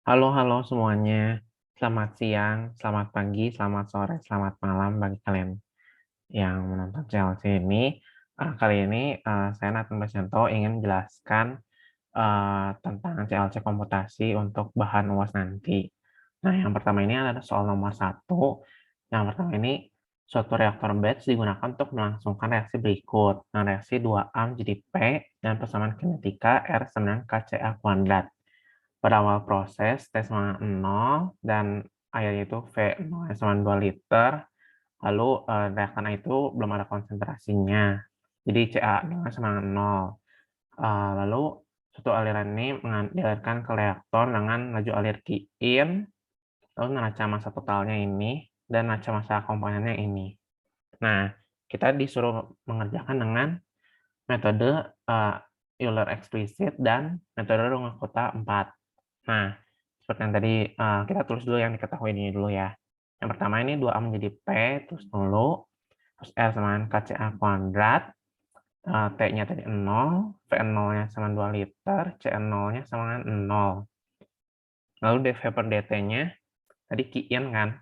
Halo semuanya. Selamat siang, selamat pagi, selamat sore, selamat malam bagi kalian yang menonton CLC ini. Kali ini saya Nathan Basyanto ingin menjelaskan tentang CLC komputasi untuk bahan UAS nanti. Nah, yang pertama ini adalah soal nomor 1. Yang pertama ini, suatu reaktor batch digunakan untuk melangsungkan reaksi berikut. Nah, reaksi 2A menjadi P dan persamaan kinetika R sama KCA kuadrat. Pada awal proses, T sama 0, dan airnya itu V0 sama 2 liter, lalu reaktan itu belum ada konsentrasinya. Jadi CA0 sama 0. Lalu suatu aliran ini dialirkan ke reaktor dengan laju alir Qin, lalu neraca massa totalnya ini, dan neraca massa komponennya ini. Nah, kita disuruh mengerjakan dengan metode Euler eksplisit dan metode Runge-Kutta 4. Nah, seperti yang tadi kita tulis dulu yang diketahui ini dulu ya. Yang pertama ini 2A menjadi P, terus dulu, terus R sama dengan KCA kuadrat, T-nya tadi 0, V0-nya sama 2 liter, CN0-nya sama dengan 0. Lalu dV per dt-nya, tadi Qin kan,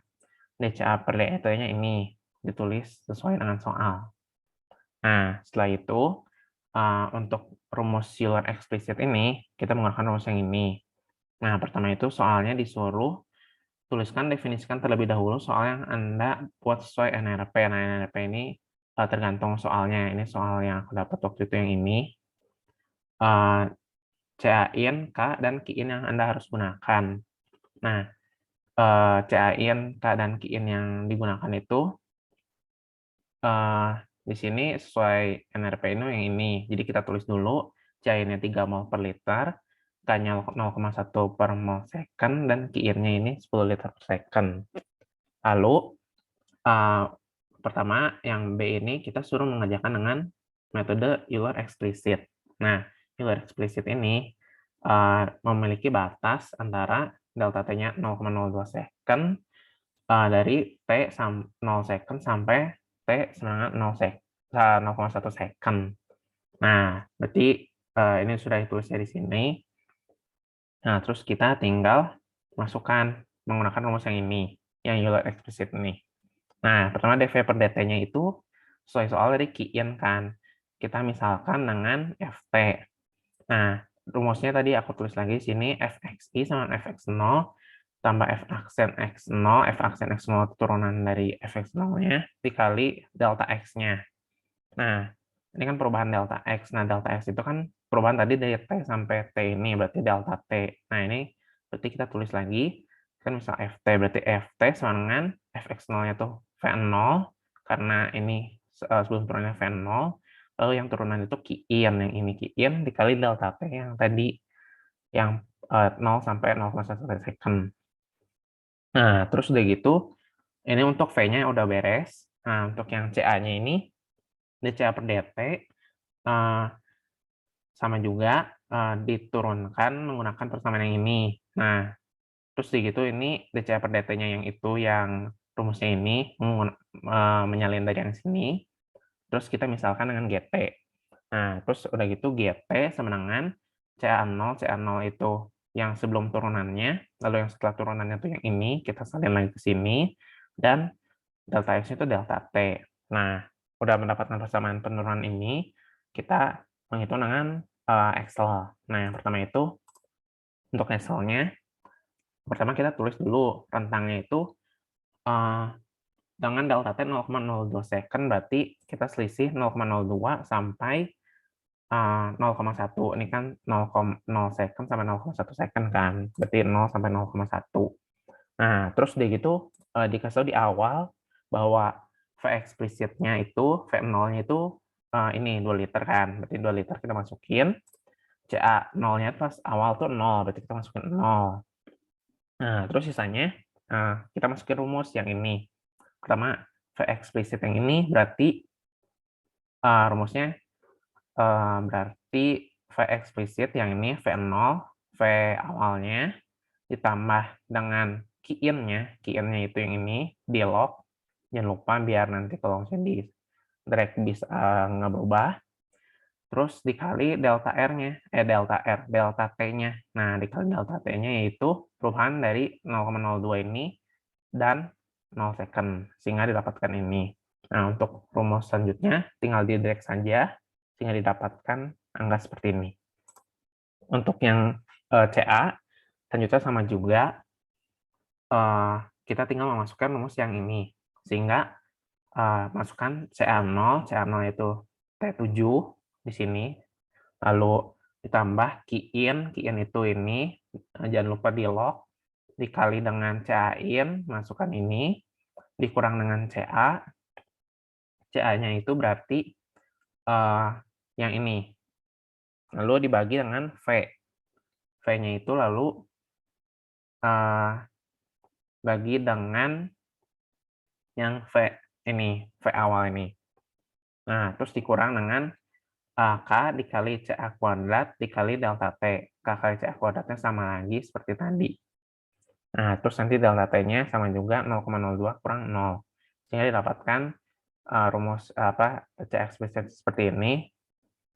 dCA per dT-nya ini, ditulis sesuai dengan soal. Nah, setelah itu, untuk rumus Euler eksplisit ini, kita menggunakan rumus yang ini. Nah, pertama itu soalnya disuruh tuliskan, definisikan terlebih dahulu soal yang Anda buat sesuai NRP. Nah, NRP ini tergantung soalnya. Ini soal yang aku dapat waktu itu yang ini. CAIN, K, dan KIN yang Anda harus gunakan. Nah, CAIN, K, dan KIN yang digunakan itu di sini sesuai NRP ini yang ini. Jadi kita tulis dulu CAIN-nya 3 mol per liter, K-nya 0,1 per mol second, dan KIN-nya ini 10 liter per second. Lalu, pertama yang B ini kita suruh mengerjakan dengan metode Euler eksplisit. Nah, Euler eksplisit ini memiliki batas antara delta T-nya 0,02 second dari T 0 second sampai T sama 0,1 second. Nah, berarti ini sudah ditulis di sini. Nah, terus kita tinggal masukkan menggunakan rumus yang ini, yang Euler eksplisit ini. Nah, pertama dV per dt-nya itu sesuai soal dari Qin kan. Kita misalkan dengan Ft. Nah, rumusnya tadi aku tulis lagi di sini Fxi sama Fx0 tambah F aksen X0, F aksen X0 itu turunan dari Fx0-nya dikali delta X-nya. Nah, ini kan perubahan delta X. Nah, delta X itu kan perubahan tadi dari T sampai T ini, berarti delta T. Nah, ini berarti kita tulis lagi, kan misal Ft, berarti Ft sama dengan Fx0-nya tuh V0, karena ini sebelum turunnya V0, lalu yang turunan itu Qin, yang ini Qin dikali delta T yang tadi, yang 0 sampai 0,1 second. Nah, terus udah gitu, ini untuk V-nya udah beres. Nah, untuk yang CA-nya ini, dCA per dt, sama juga diturunkan menggunakan persamaan yang ini. Nah, terus gitu ini dCA per dt-nya yang itu yang rumusnya ini menyalin dari yang sini. Terus kita misalkan dengan GT. Nah, terus udah gitu GT sama dengan CA0, CA0 itu yang sebelum turunannya, lalu yang setelah turunannya itu yang ini, kita salin lagi ke sini, dan delta X itu delta T. Nah, udah mendapatkan persamaan penurunan ini, kita menghitung dengan Excel. Nah, yang pertama itu, untuk Excel-nya, pertama kita tulis dulu rentangnya itu dengan delta T 0,02 second, berarti kita selisih 0,02 sampai 0,1. Ini kan 0,0 second sampai 0,1 second kan, berarti 0 sampai 0,1. Nah, terus udah gitu dikasih tahu di awal bahwa V eksplisitnya itu, V0-nya itu ini 2 liter kan, berarti 2 liter kita masukin, CA 0-nya pas awal tuh 0, berarti kita masukin 0. Nah, terus sisanya kita masukin rumus yang ini. Pertama, V eksplisit yang ini berarti rumusnya berarti V eksplisit yang ini V0, V awalnya, ditambah dengan Qin-nya itu yang ini, di log, jangan lupa biar nanti kalau misalnya di drag bisa nggak berubah. terus dikali delta R-nya, delta T-nya. Nah, dikali delta T-nya yaitu perubahan dari 0,02 ini dan 0 second, sehingga didapatkan ini. Nah, untuk rumus selanjutnya, tinggal didirect saja, sehingga didapatkan angka seperti ini. Untuk yang CA, selanjutnya sama juga, kita tinggal memasukkan rumus yang ini, sehingga masukkan CA0 itu T7 di sini, lalu ditambah Qin itu ini, jangan lupa di-log, dikali dengan CA-in, masukkan ini, dikurang dengan CA, CA-nya itu berarti yang ini, lalu dibagi dengan V, V-nya itu lalu bagi dengan yang V ini, V awal ini. Nah, terus dikurang dengan K dikali CA kuadrat dikali delta T. K kali CA kuadratnya sama lagi seperti tadi. Nah, terus nanti delta T-nya sama juga 0,02 kurang 0. Sehingga didapatkan rumus CA eksplisit seperti ini.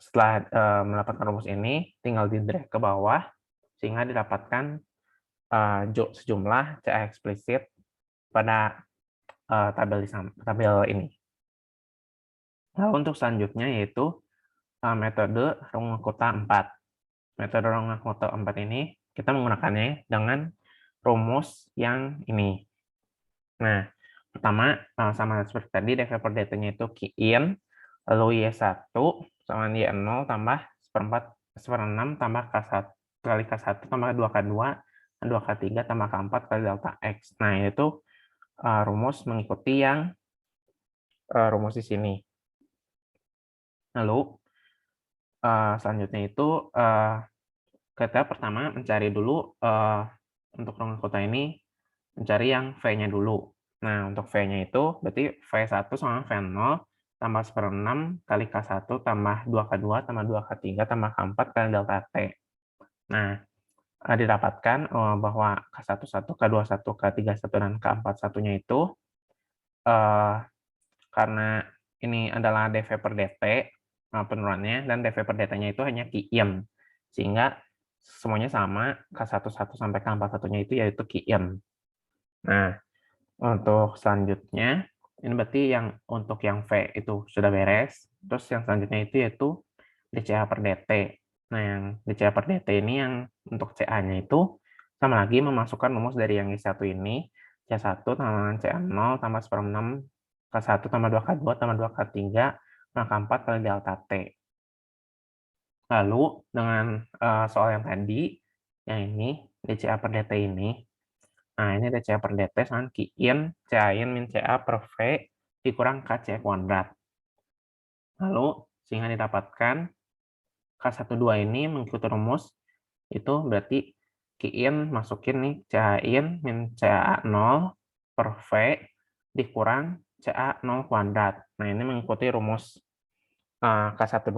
Setelah mendapatkan rumus ini, tinggal di-drag ke bawah, sehingga didapatkan sejumlah CA eksplisit pada tabel ini. Lalu untuk selanjutnya yaitu metode rongga kota 4. Metode rongga kota 4 ini kita menggunakannya dengan rumus yang ini. Nah, pertama sama seperti tadi, dv per dt-nya itu Qin, lalu Y1 sama Y0 tambah 1/4/6 tambah K1 kali K1 tambah 2K2 2K3 tambah K4 kali delta X. Nah, itu rumus mengikuti yang rumus di sini. Lalu selanjutnya itu kita pertama mencari dulu untuk rongga kota ini, mencari yang V-nya dulu. Nah, untuk V-nya itu berarti V1 sama V0 tambah 1/6 kali K1 tambah 2K2 tambah 2K3 tambah K4 kali delta T. Nah, didapatkan bahwa K1 1, K2 1, K3 1, dan K4 1-nya itu karena ini adalah dv per dt penurunannya, dan dv per dt-nya itu hanya Qin, sehingga semuanya sama, K1 1 sampai K4 1-nya itu yaitu Qin. Nah, untuk selanjutnya ini berarti yang untuk yang V itu sudah beres. Terus yang selanjutnya itu yaitu dCA per dt. Nah, yang dCA per dt ini yang untuk CA-nya itu sama lagi memasukkan rumus dari yang I1 ini, C1 tambah dengan CA0 tambah 1/6 K1 tambah 2K2 tambah 2K3 tambah K4 kali delta T. Lalu dengan soal yang tadi, yang ini dCA per dt ini, nah ini dCA per dt sama Qin, CA-in min CA per V dikurang KC kuadrat. Lalu sehingga didapatkan K12 ini mengikuti rumus, itu berarti Qin masukin nih CA-in min CA0 per V dikurang CA0 kuadrat. Nah, ini mengikuti rumus K12.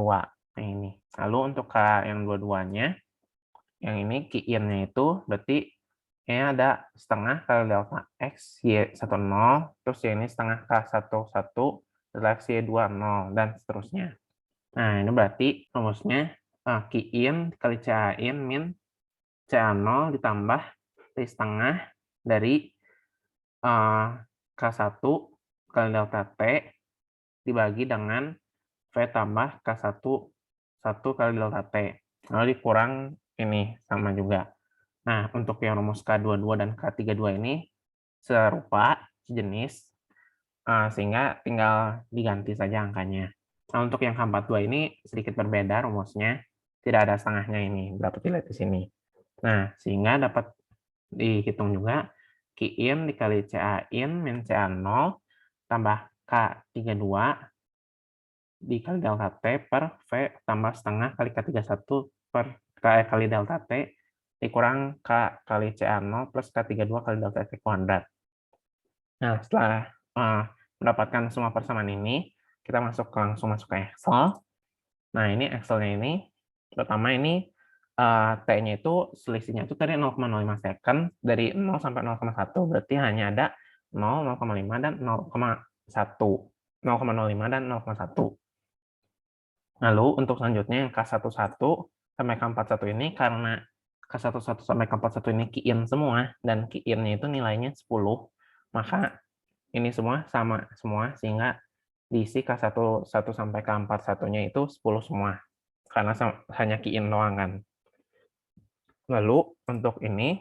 Nah, ini. Lalu untuk K yang dua-duanya, yang ini Qin-nya itu berarti ini ada setengah kali delta X Y10, terus yang ini setengah K11 delta X Y20, dan seterusnya. Nah, ini berarti rumusnya Qin kali CA-in min CA0 ditambah T setengah dari K1 kali delta T dibagi dengan V tambah K1 1 kali delta T. Lalu dikurang ini sama juga. Nah, untuk yang rumus K22 dan K32 ini serupa, sejenis, sehingga tinggal diganti saja angkanya. Nah, untuk yang K42 ini sedikit berbeda rumusnya, tidak ada setengahnya ini, dapat dilihat di sini. Nah, sehingga dapat dihitung juga Qin dikali CA-in min CA0 tambah K32 dikali delta T per V tambah setengah kali K31 per kali delta T dikurang K kali CA0 plus K32 kali delta T kuadrat. Nah, setelah mendapatkan semua persamaan ini, kita langsung masuk ke Excel. Nah, ini Excel-nya ini, pertama ini T-nya itu selisihnya itu tadi 0,05 second, dari 0 sampai 0,1, berarti hanya ada 0, 0,5, dan 0,1. 0,05 dan 0,1. Lalu untuk selanjutnya yang K11 sampai K41 ini, karena K11 sampai K41 ini Qin semua, dan Qin-nya itu nilainya 10, maka ini semua sama semua, sehingga diisi K11 sampai K41-nya itu 10 semua, karena hanya Qin doang kan. Lalu untuk ini,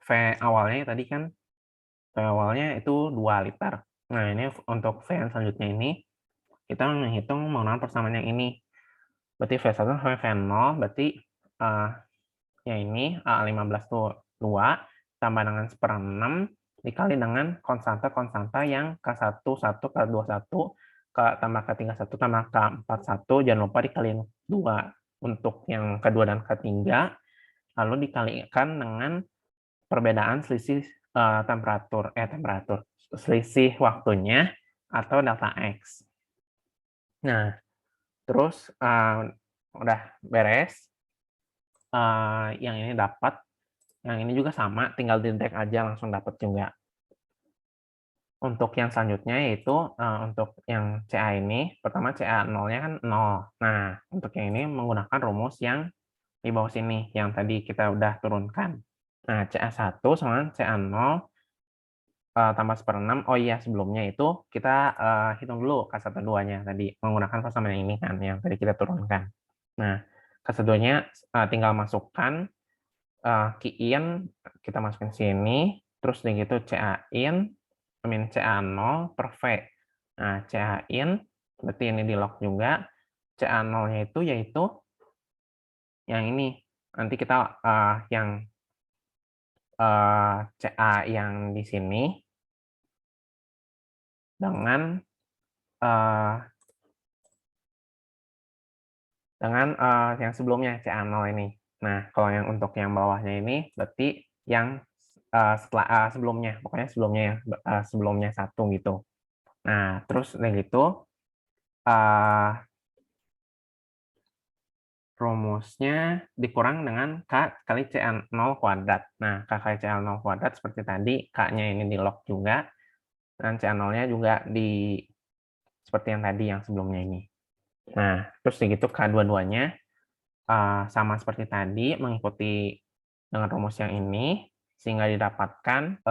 V awalnya tadi kan, V awalnya itu 2 liter. Nah, ini untuk V yang selanjutnya ini, kita menghitung menggunakan persamaan yang ini. Berarti V1 sampai V0, berarti yang ini 15 itu 2, tambah dengan 1/6, dikali dengan konstanta-konstanta yang K11, K21, tambah K31, tambah K41, jangan lupa dikaliin 2 untuk yang kedua dan ketiga, lalu dikalikan dengan perbedaan selisih selisih waktunya atau delta X. Nah, terus udah beres, yang ini dapat, yang ini juga sama, tinggal di-drag aja langsung dapat juga. Untuk yang selanjutnya yaitu untuk yang CA ini, pertama CA 0-nya kan 0. Nah, untuk yang ini menggunakan rumus yang di bawah sini, yang tadi kita udah turunkan. Nah, CA1 sama CA0 tambah 1/6. Oh iya, sebelumnya itu kita hitung dulu K12-nya tadi, menggunakan persamaan ini kan, yang tadi kita turunkan. Nah, K12-nya tinggal masukkan Qin, kita masukin sini, terus udah gitu CA-in, CA0 per V. Nah, CA-in, berarti ini di lock juga. CA0-nya itu yaitu yang ini. Nanti kita yang CA yang di sini dengan yang sebelumnya CA0 ini. Nah, kalau yang untuk yang bawahnya ini berarti yang setelah sebelumnya, pokoknya sebelumnya yang sebelumnya 1 gitu. Nah, terus udah gitu rumusnya dikurang dengan K kali CA0 kuadrat. Nah, K kali CA0 kuadrat seperti tadi, K-nya ini di lock juga, dan CA0-nya juga di seperti yang tadi yang sebelumnya ini. Nah, terus begitu K22-nya sama seperti tadi, mengikuti dengan rumus yang ini, sehingga didapatkan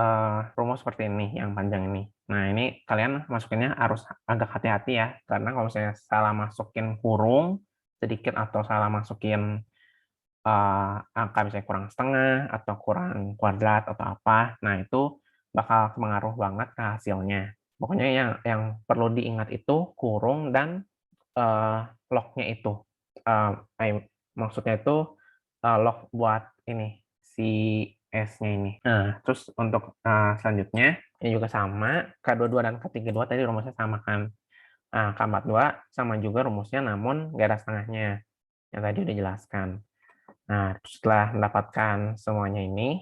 rumus seperti ini, yang panjang ini. Nah, ini kalian masukinnya harus agak hati-hati ya, karena kalau misalnya salah masukin kurung sedikit atau salah masukin angka misalnya kurang setengah atau kurang kuadrat atau apa, nah itu bakal pengaruh banget ke hasilnya. Pokoknya yang perlu diingat itu kurung dan log-nya itu. Maksudnya itu log buat ini si S-nya ini. Nah, terus untuk selanjutnya ini juga sama, K22 dan K32 tadi rumusnya sama kan. Nah, K42 sama juga rumusnya, namun nggak ada setengahnya yang tadi udah jelaskan. Nah, setelah mendapatkan semuanya ini,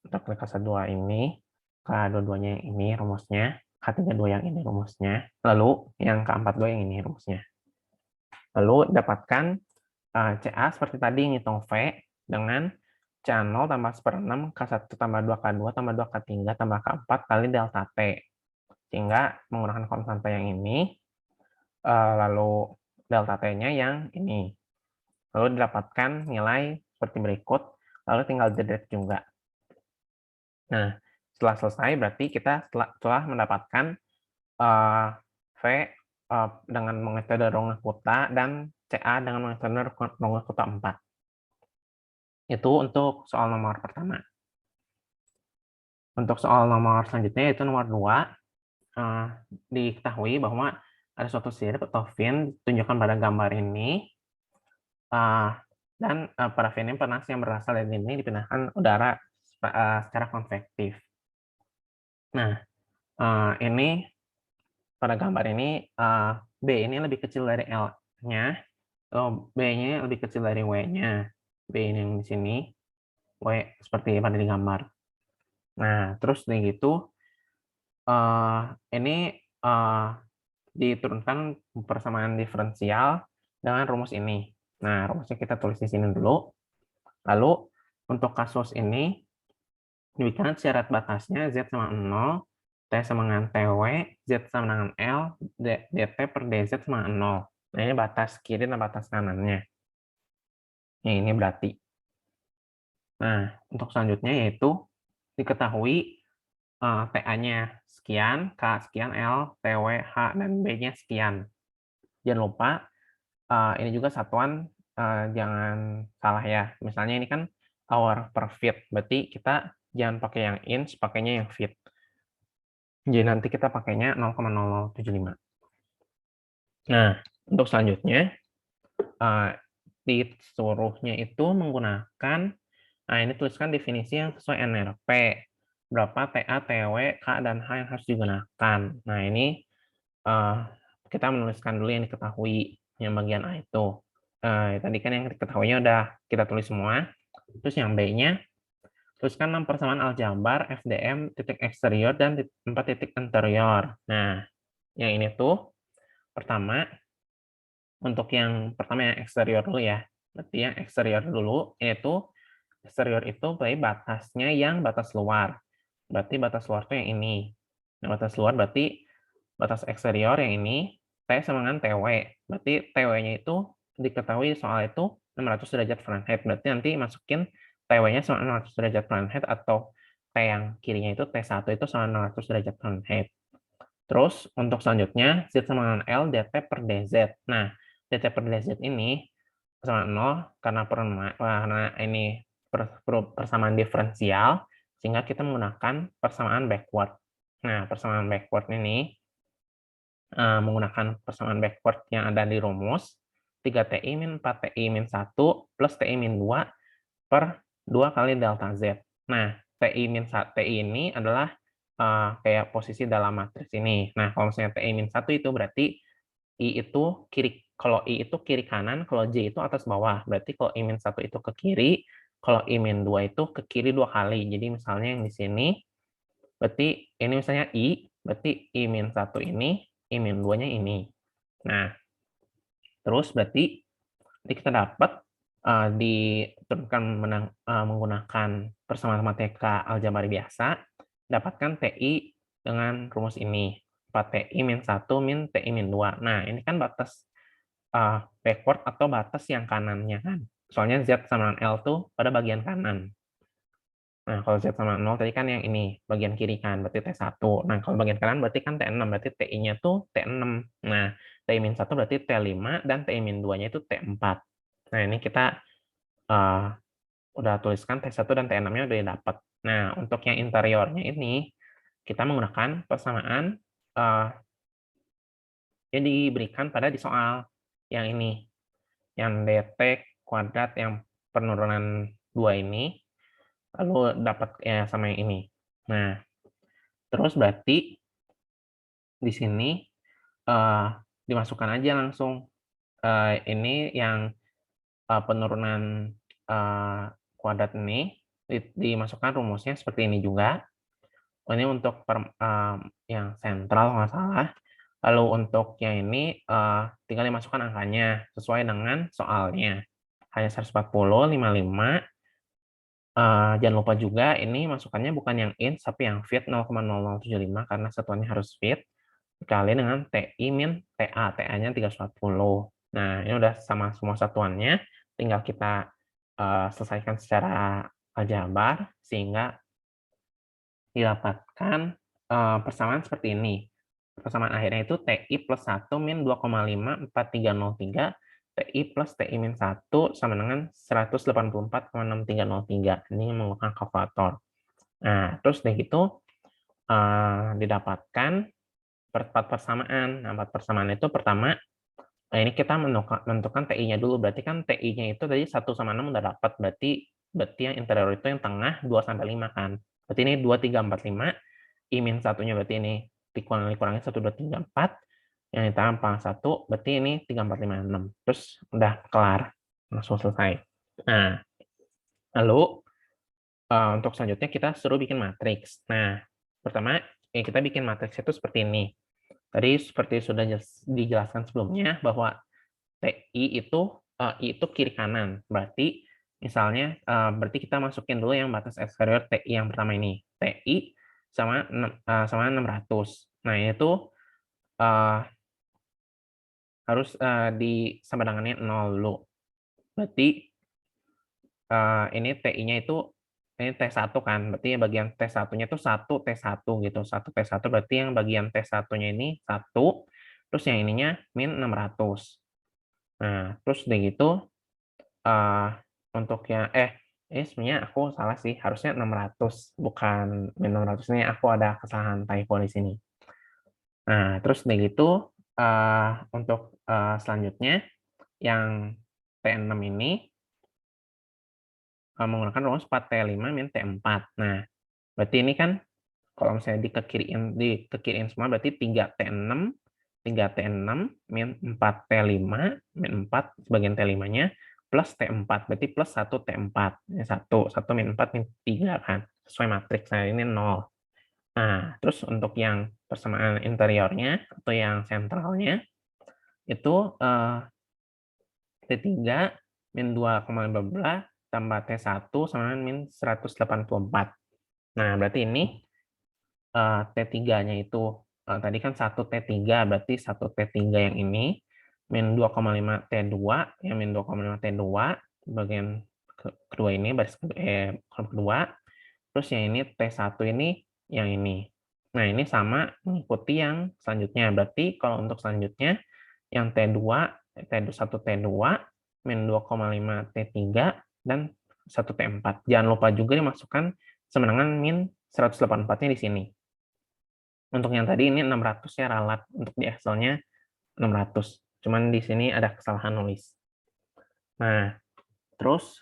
untuk K12 ini, K22-nya yang ini rumusnya, K32 yang ini rumusnya, lalu yang K42 yang ini rumusnya. Lalu dapatkan CA seperti tadi, ngitung V dengan CA0 tambah 1/6, K1 tambah 2, K2 tambah 2, K3 tambah K4 kali delta T. Sehingga menggunakan konstanta yang ini, lalu delta T-nya yang ini. Lalu didapatkan nilai seperti berikut, lalu tinggal di-drag juga. Nah, setelah selesai berarti kita telah mendapatkan V dengan metode Runge-Kutta dan CA dengan metode Runge-Kutta 4. Itu untuk soal nomor pertama. Untuk soal nomor selanjutnya itu nomor 2, diketahui bahwa ada suatu sirip atau fin ditunjukkan pada gambar ini, dan pada fin ini panas yang berasal dari ini dipindahkan udara secara konvektif. Nah, ini pada gambar ini B ini lebih kecil dari L-nya, B-nya lebih kecil dari W-nya. B ini yang di sini, W seperti pada di gambar. Nah, terus dari gitu, ini diturunkan persamaan diferensial dengan rumus ini. Nah, rumusnya kita tulis di sini dulu. Lalu, untuk kasus ini, diberikan syarat batasnya Z sama 0, T sama dengan TW, Z sama dengan L, DT per DZ sama dengan 0. Nah, ini batas kiri dan batas kanannya. Yang ini berarti. Nah, untuk selanjutnya yaitu diketahui TA-nya sekian, K sekian, L, TW, H, dan B-nya sekian. Jangan lupa, ini juga satuan jangan salah ya. Misalnya ini kan hour per feet, berarti kita jangan pakai yang inch, pakainya yang feet. Jadi nanti kita pakainya 0,0075. Nah, untuk selanjutnya, disuruhnya itu menggunakan, nah ini tuliskan definisi yang sesuai NRP. Berapa TA, TW, K, dan H yang harus digunakan. Nah, ini kita menuliskan dulu yang diketahui, yang bagian A itu. Tadi kan yang diketahuinya udah kita tulis semua. Terus yang B-nya, tuliskan 6 persamaan aljabar, FDM, titik eksterior, dan 4 titik interior. Nah, yang ini tuh, pertama, untuk yang pertama yang eksterior dulu ya. Berarti yang eksterior dulu, yaitu eksterior itu berarti batasnya yang batas luar. Berarti batas luar itu yang ini. Nah, batas luar berarti batas eksterior yang ini, T sama dengan TW. Berarti TW-nya itu diketahui soal itu 600 derajat Fahrenheit. Berarti nanti masukin TW-nya sama 600 derajat Fahrenheit atau T yang kirinya itu T1 itu sama 600 derajat Fahrenheit. Terus untuk selanjutnya, Z sama dengan L, DT per DZ. Nah, DT per DZ ini sama 0 karena ini persamaan diferensial, sehingga kita menggunakan persamaan backward. Nah, persamaan backward ini menggunakan persamaan backward yang ada di rumus, 3TI min 4TI min 1 plus TI min 2 per 2 kali delta Z. Nah, TI min 1 TI ini adalah kayak posisi dalam matriks ini. Nah, kalau misalnya TI min 1 itu berarti I itu kiri, kalau I itu kiri kanan, kalau J itu atas bawah. Berarti kalau I min 1 itu ke kiri, kalau I min 2 itu ke kiri 2 kali. Jadi misalnya yang di sini, berarti ini misalnya I, berarti I min 1 ini, I min 2-nya ini. Nah, terus berarti kita dapat diturunkan menggunakan persamaan matematika aljabar biasa, dapatkan TI dengan rumus ini. 4TI min 1 min TI min 2. Nah, ini kan batas backward atau batas yang kanannya kan. Soalnya Z sama L tuh pada bagian kanan. Nah, kalau Z sama 0 tadi kan yang ini, bagian kiri kan, berarti T1. Nah, kalau bagian kanan berarti kan T6, berarti TI-nya tuh T6. Nah, TI-1 berarti T5, dan TI-2-nya itu T4. Nah, ini kita udah tuliskan T1 dan T6-nya udah dapat. Nah, untuk yang interiornya ini, kita menggunakan persamaan yang diberikan pada di soal yang ini. Yang DT kuadrat yang penurunan 2 ini, lalu dapat ya sama yang ini. Nah, terus berarti di sini dimasukkan aja langsung ini yang penurunan kuadrat ini dimasukkan rumusnya seperti ini juga. Ini untuk yang sentral nggak salah. Lalu untuk yang ini tinggal dimasukkan angkanya sesuai dengan soalnya. Hanya 140, 55. Jangan lupa juga ini masukannya bukan yang inch tapi yang feet 0,0075 karena satuannya harus feet dikali dengan TI min TA. TA-nya 340. Nah, ini udah sama semua satuannya. Tinggal kita selesaikan secara aljabar sehingga didapatkan persamaan seperti ini. Persamaan akhirnya itu TI plus 1 min 2,54303 TI plus TI min 1 sama dengan 184,6303. Ini menggunakan kalkulator. Nah, terus dari itu didapatkan 4 persamaan. Nah, 4 persamaan itu pertama, ini kita menentukan TI-nya dulu. Berarti kan TI-nya itu tadi 1 sama 6 udah dapat. Berarti yang interior itu yang tengah 2 sampai 5 kan. Berarti ini 2, 3, 4, 5. I-1 nya berarti ini dikurangin 1, 2, 3, 4. Yang ditambah 1, berarti ini 3, 4, 5, 6. Terus udah kelar. Langsung selesai. Nah, lalu untuk selanjutnya kita suruh bikin matriks. Nah, pertama kita bikin matriks itu seperti ini. Tadi seperti sudah dijelaskan sebelumnya bahwa TI itu I itu kiri kanan. Berarti misalnya berarti kita masukin dulu yang batas eksterior TI yang pertama ini. TI sama 600. Nah, itu eh, harus disamarangannya 0 dulu. Berarti ini TI-nya itu ini T1 kan, berarti bagian T1-nya itu 1 T1 gitu. 1 T1 berarti yang bagian T1-nya ini 1, terus yang ininya min 600. Nah, terus udah gitu eh untuk yang ini sebenarnya aku salah sih, harusnya 600 bukan min 600, ini aku ada kesalahan typo di sini. Nah, terus udah gitu untuk selanjutnya yang T6 ini menggunakan rumus 4T5 min T4. Nah, berarti ini kan kalau misalnya dikekiriin semua berarti 3T6 min 4T5 min 4 sebagian T5-nya plus T4 berarti plus 1T4. Ini 1 min 4 min 3 kan. Sesuai matriks. Nah, ini 0. Nah, terus untuk yang persamaan interiornya atau yang sentralnya itu T3 min 2,15 tambah T1 sama min 184. Nah, berarti ini T3-nya itu tadi kan 1 T3, berarti 1 T3 yang ini min 2,5 T2, yang min 2,5 T2 bagian kedua ini baris kedua, terus yang ini T1 ini yang ini. Nah, ini sama mengikuti yang selanjutnya. Berarti kalau untuk selanjutnya yang T2, T1 T2 min 2,5 T3 dan 1 T4. Jangan lupa juga dimasukkan semenangan min 184-nya di sini. Untuk yang tadi ini 600 ya ralat, untuk di Excel-nya 600. Cuman di sini ada kesalahan nulis. Nah, terus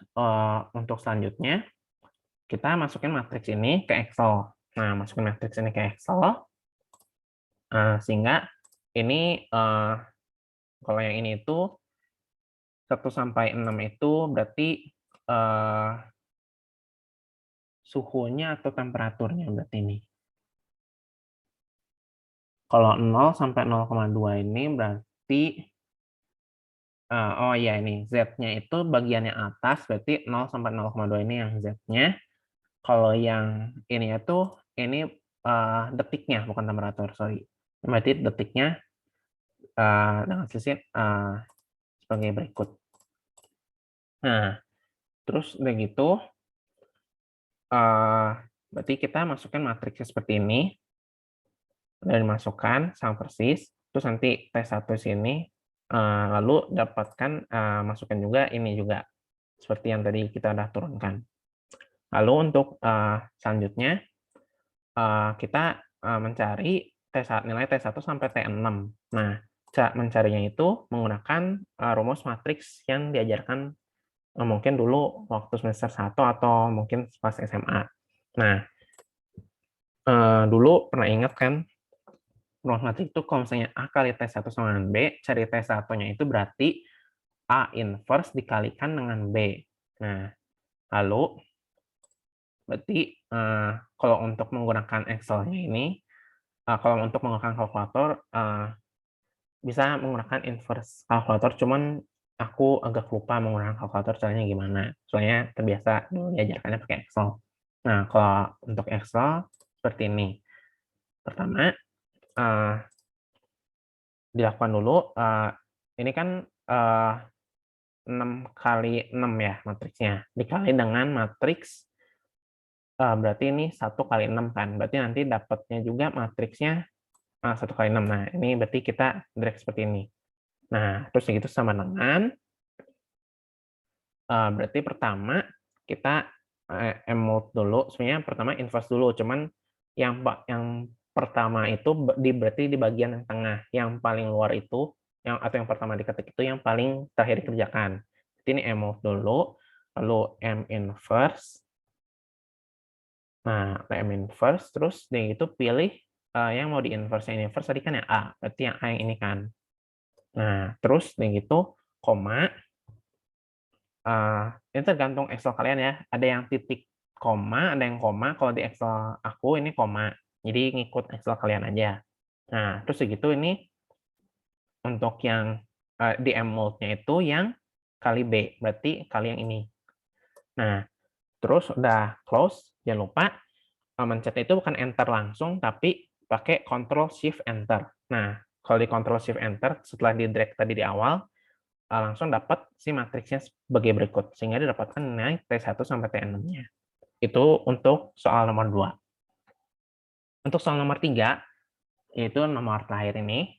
untuk selanjutnya kita masukin matriks ini ke Excel. Nah, masukin matriks ini ke Excel sehingga ini kalau yang ini itu 1 sampai 6 itu berarti suhunya atau temperaturnya berarti ini. Kalau 0 sampai 0,2 ini berarti oh iya ini Z-nya itu bagiannya atas, berarti 0 sampai 0,2 ini yang Z-nya. Kalau yang ini itu ini detiknya bukan temperatur, sorry. Berarti detiknya dengan sisi sebagai berikut. Nah, terus udah gitu berarti kita masukkan matriksnya seperti ini. Udah dimasukkan sama persis, terus nanti T1 sini lalu dapatkan masukkan juga ini juga seperti yang tadi kita udah turunkan. Lalu untuk selanjutnya kita mencari nilai T1 sampai T6. Nah, cara mencarinya itu menggunakan rumus matriks yang diajarkan mungkin dulu waktu semester 1 atau mungkin pas SMA. Nah, dulu pernah ingat kan rumus matrik itu kalau misalnya A kali T1 sama dengan B, cari T1-nya itu berarti A inverse dikalikan dengan B. Nah, lalu berarti kalau untuk menggunakan Excel-nya ini, kalau untuk menggunakan kalkulator, bisa menggunakan inverse kalkulator, cuman aku agak lupa menggunakan kalkulator caranya gimana. Soalnya terbiasa dulu diajarkannya pakai Excel. Nah, kalau untuk Excel seperti ini. Pertama, dilakukan dulu, ini kan 6 kali 6 ya matriksnya, dikali dengan matriks, berarti ini 1 kali 6 kan, berarti nanti dapatnya juga matriksnya 1 kali 6. Nah, ini berarti kita drag seperti ini. Nah, terus gitu sama dengan, berarti pertama kita mode dulu, sebenarnya pertama inverse dulu, cuman yang pertama itu berarti di bagian yang tengah, yang paling luar itu, atau yang pertama diketik itu yang paling terakhir dikerjakan. Jadi ini mode dulu, lalu M inverse. Nah, M inverse, terus dari itu pilih yang mau di inverse. Yang inverse tadi kan yang A, berarti yang A yang ini kan. Nah, terus dari itu koma. Ini tergantung Excel kalian ya. Ada yang titik koma, ada yang koma. Kalau di Excel aku ini koma. Jadi ngikut Excel kalian aja. Nah, terus segitu ini untuk yang di M mode-nya itu yang kali B, berarti kali yang ini. Nah, terus udah close, jangan lupa mencet itu bukan enter langsung, tapi pakai Ctrl Shift Enter. Nah, kalau di Ctrl Shift Enter setelah di drag tadi di awal, langsung dapat si matriksnya sebagai berikut, sehingga didapatkan nilai T1 sampai T6-nya. Itu untuk soal nomor 2. Untuk soal nomor 3, yaitu nomor terakhir ini,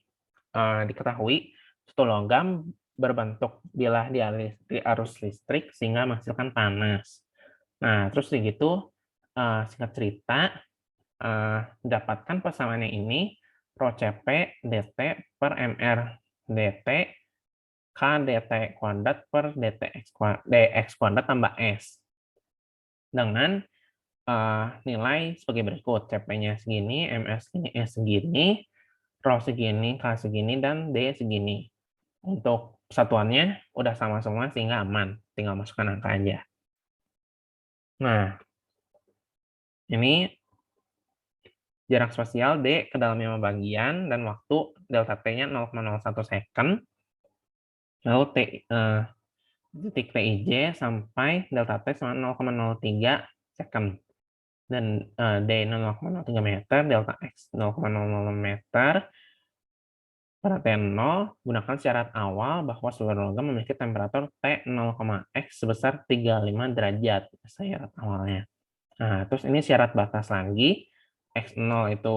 diketahui suatu logam berbentuk bilah di arus listrik sehingga menghasilkan panas. Nah, terus begitu, singkat cerita, dapatkan persamaannya ini Rho Cp dt per mr dt k dt kuadrat per dx kuadrat tambah s dengan nilai sebagai berikut. Cp-nya segini, mr segini, s segini, Rho segini, k segini, dan d segini. Untuk satuannya udah sama semua sehingga aman, tinggal masukkan angka aja. Nah, ini jarak spasial D ke dalam 5 bagian dan waktu delta T-nya 0,01 second. Lalu titik TIJ sampai delta T sama 0,03 second. Dan D 0,03 meter, delta X 0,00 meter. Pada T0, gunakan syarat awal bahwa seluruh logam memiliki temperatur T 0,x sebesar 35 derajat. Syarat awalnya. Nah, terus ini syarat batas lagi. X0 itu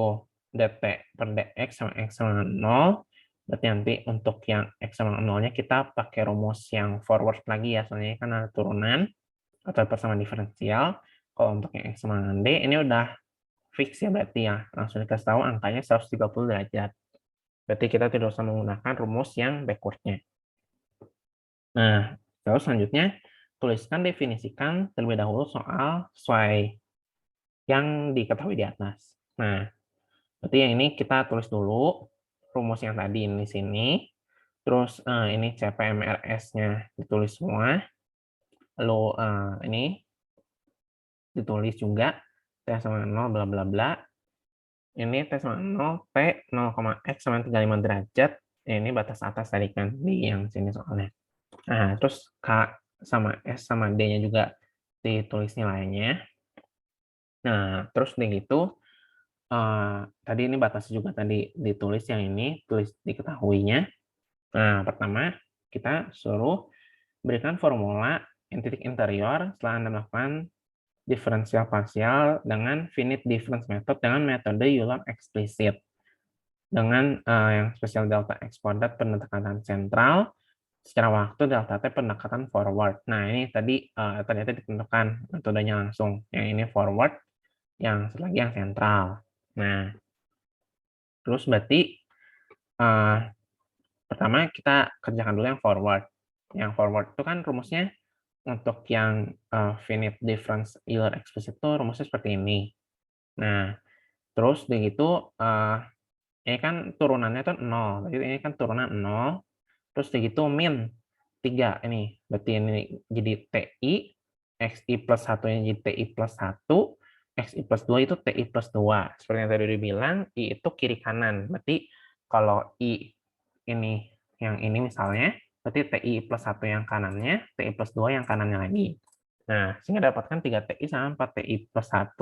dt per dx sama x sama 0. Berarti nanti untuk yang x sama 0-nya kita pakai rumus yang forward lagi ya, soalnya kan ada turunan atau persamaan diferensial. Kalau untuk yang x sama d, ini udah fix ya berarti ya. Langsung dikasih tahu angkanya 130 derajat. Berarti kita tidak usah menggunakan rumus yang backward-nya. Nah, terus selanjutnya, tuliskan definisikan terlebih dahulu soal sesuai yang diketahui di atas. Nah, berarti yang ini kita tulis dulu rumus yang tadi ini sini. Terus ini CPMRS-nya ditulis semua. Lalu ini ditulis juga T sama 0 bla bla bla. Ini T sama 0, P 0,x sama 35 derajat. Ini batas atas tadi kan di yang sini soalnya. Nah, terus K sama S sama D-nya juga ditulis nilainya. Nah, terus udah gitu, tadi ini batas juga tadi ditulis yang ini, tulis diketahuinya. Nah, pertama kita suruh berikan formula titik interior setelah Anda melakukan diferensial parsial dengan finite difference method dengan metode Euler eksplisit. Dengan yang spesial delta x kuadrat pendekatan sentral, secara waktu delta t pendekatan forward. Nah, ini tadi ternyata ditentukan metodenya langsung. Yang ini forward, yang satu lagi yang sentral. Nah, terus berarti pertama kita kerjakan dulu yang forward. Yang forward itu kan rumusnya untuk yang finite difference Euler explicit itu rumusnya seperti ini. Nah, terus begitu ini kan turunannya itu 0. Jadi ini kan turunan 0. Terus begitu min 3 ini. Berarti ini jadi TI, XI plus 1-nya jadi TI plus 1, XI plus 2 itu TI plus 2. Seperti yang tadi dibilang, I itu kiri kanan. Berarti kalau I ini yang ini misalnya, berarti TI plus 1 yang kanannya, TI plus 2 yang kanannya lagi. Nah, sehingga dapatkan 3 TI sama 4 TI plus 1,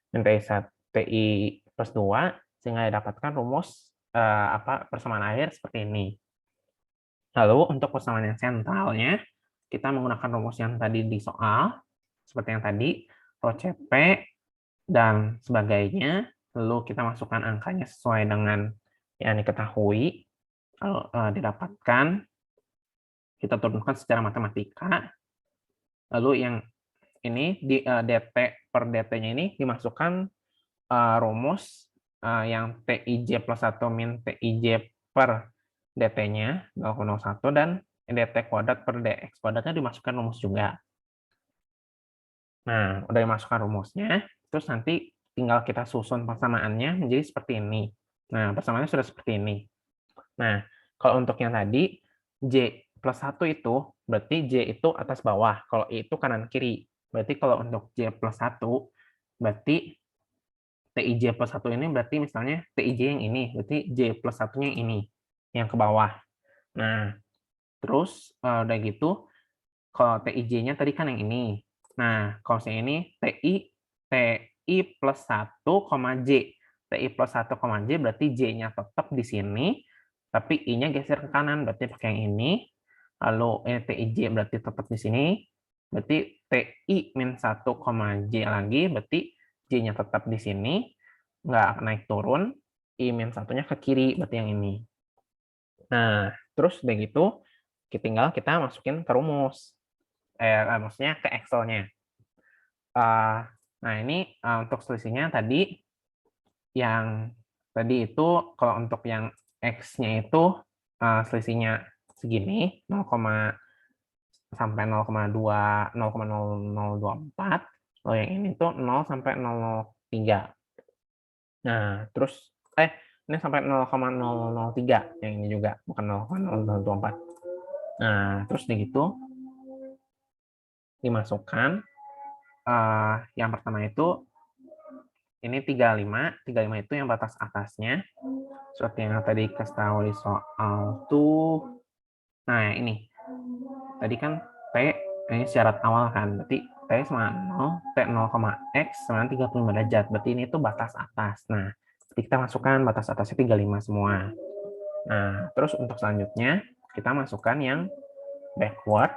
dan TI plus 2, sehingga dapatkan rumus persamaan air seperti ini. Lalu untuk persamaan yang sentralnya, kita menggunakan rumus yang tadi di soal, seperti yang tadi, Rho Cp dan sebagainya. Lalu kita masukkan angkanya sesuai dengan yang diketahui. Kalau didapatkan, kita turunkan secara matematika. Lalu yang ini di dt per dt-nya ini dimasukkan rumus yang TIJ plus 1 min TIJ per dt-nya 0,01 dan dt kuadrat per dx kuadratnya dimasukkan rumus juga. Nah, udah dimasukkan rumusnya, terus nanti tinggal kita susun persamaannya menjadi seperti ini. Nah, persamaannya sudah seperti ini. Nah, kalau untuk yang tadi, J plus 1 itu, berarti J itu atas bawah. Kalau I itu kanan kiri. Berarti kalau untuk J plus 1, berarti TIJ plus 1 ini berarti misalnya TIJ yang ini. Berarti J plus 1-nya yang ini. Yang ke bawah. Nah, terus udah gitu, kalau TIJ-nya tadi kan yang ini. Nah, kalau yang ini TI TI plus 1, J. TI plus 1, J berarti J-nya tetap di sini, tapi I-nya geser ke kanan, berarti pakai yang ini. Lalu TIJ berarti tetap di sini, berarti TI min 1, J lagi, berarti J-nya tetap di sini, nggak naik turun, I min 1-nya ke kiri, berarti yang ini. Nah, terus udah gitu, tinggal kita masukin ke rumus. Maksudnya ke Excel-nya. Nah, ini untuk selisihnya tadi, yang tadi itu kalau untuk yang X-nya itu selisihnya segini, 0, sampai 0,2, 0,0024. Kalau yang ini tuh 0 sampai 003. Nah, terus ini sampai 0,003 yang ini juga, bukan 0,0024. Nah, terus begitu dimasukkan. Yang pertama itu ini 35 itu yang batas atasnya. Seperti yang tadi kasih tahu di soal tuh. Nah, ini. Tadi kan T ini syarat awal kan, berarti T sama 0, T 0,X sama 35 derajat. Berarti ini tuh batas atas. Nah, kita masukkan batas atasnya 35 semua. Nah, terus untuk selanjutnya kita masukkan yang backward.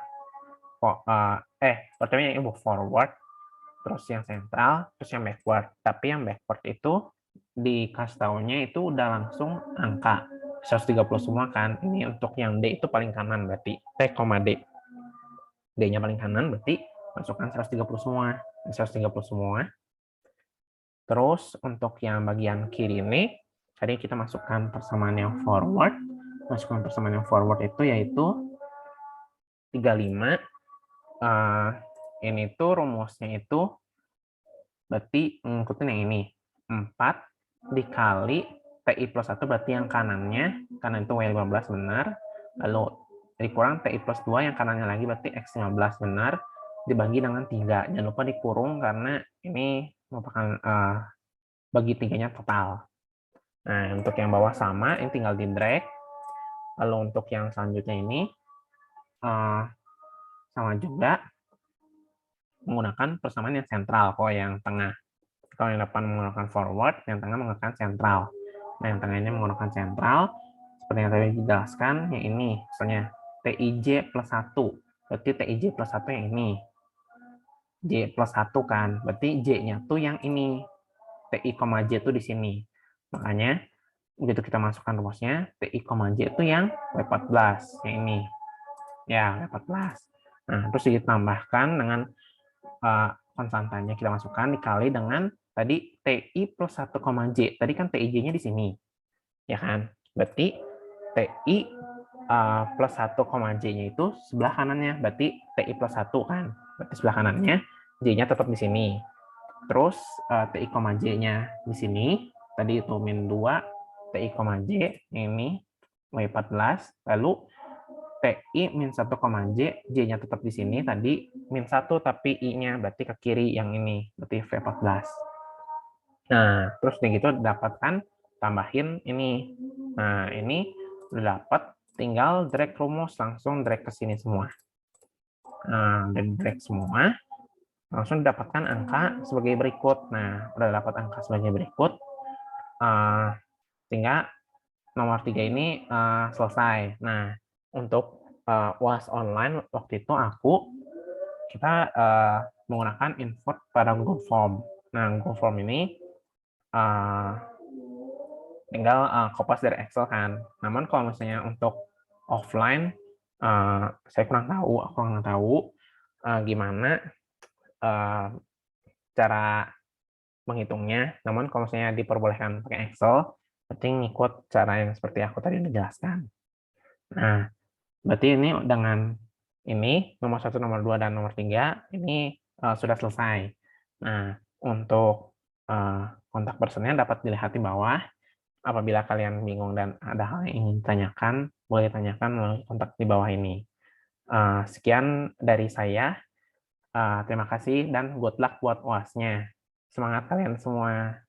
Pertama yang forward, terus yang sentral, terus yang backward. Tapi yang backward itu dikasih taunya itu udah langsung angka 130 semua kan. Ini untuk yang D itu paling kanan berarti T, D. D-nya paling kanan berarti masukkan 130 semua. 130 semua. Terus untuk yang bagian kiri ini tadi kita masukkan persamaan yang forward. Masukkan persamaan yang forward itu yaitu 35. Ini tuh rumusnya itu berarti ngikutin yang ini. 4 dikali TI plus 1 berarti yang kanannya, kanan itu Y15 benar. Lalu dikurang TI plus 2 yang kanannya lagi berarti X15 benar. Dibagi dengan 3. Jangan lupa dikurung karena ini merupakan bagi 3-nya total. Nah, untuk yang bawah sama, ini tinggal di drag. Lalu untuk yang selanjutnya ini sama juga menggunakan persamaan yang sentral, kalau yang tengah. Kalau yang depan menggunakan forward, yang tengah menggunakan sentral. Nah, yang tengah ini menggunakan sentral. Seperti yang tadi dijelaskan, yang ini, misalnya TIJ plus 1. Berarti TIJ plus 1 yang ini. J plus 1 kan, berarti J-nya tuh yang ini. TI, J itu di sini. Makanya, begitu kita masukkan rumusnya, TI, J itu yang W14, yang ini. Ya, W14. Nah, terus ditambahkan dengan konstantannya kita masukkan dikali dengan tadi TI plus 1, J. Tadi kan TIJ-nya di sini. Ya kan? Berarti TI plus 1, J-nya itu sebelah kanannya. Berarti TI plus 1 kan. Berarti sebelah kanannya. J-nya tetap di sini. Terus TI, J-nya di sini. Tadi itu min 2. TI, J. Ini W14. Lalu TI min 1, J, J-nya tetap di sini, tadi min 1, tapi I-nya berarti ke kiri yang ini, berarti V14. Nah, terus begitu dapatkan, tambahin ini. Nah, ini udah dapat, tinggal drag rumus, langsung drag ke sini semua. Nah, udah drag semua, langsung dapatkan angka sebagai berikut. Nah, udah dapat angka sebagai berikut, tinggal nomor 3 ini selesai. Nah, untuk UAS online waktu itu kita menggunakan import pada Google Form. Nah, Google Form ini tinggal kopas dari Excel kan. Namun kalau misalnya untuk offline, saya kurang tahu gimana cara menghitungnya. Namun kalau misalnya diperbolehkan pakai Excel, penting ngikut cara yang seperti aku tadi udah jelaskan. Nah, berarti ini dengan ini nomor 1, nomor 2, dan nomor 3 ini sudah selesai. Nah, untuk kontak personnya dapat dilihat di bawah. Apabila kalian bingung dan ada hal yang ingin ditanyakan, boleh tanyakan melalui kontak di bawah ini. Sekian dari saya. Terima kasih dan good luck buat UAS-nya. Semangat kalian semua.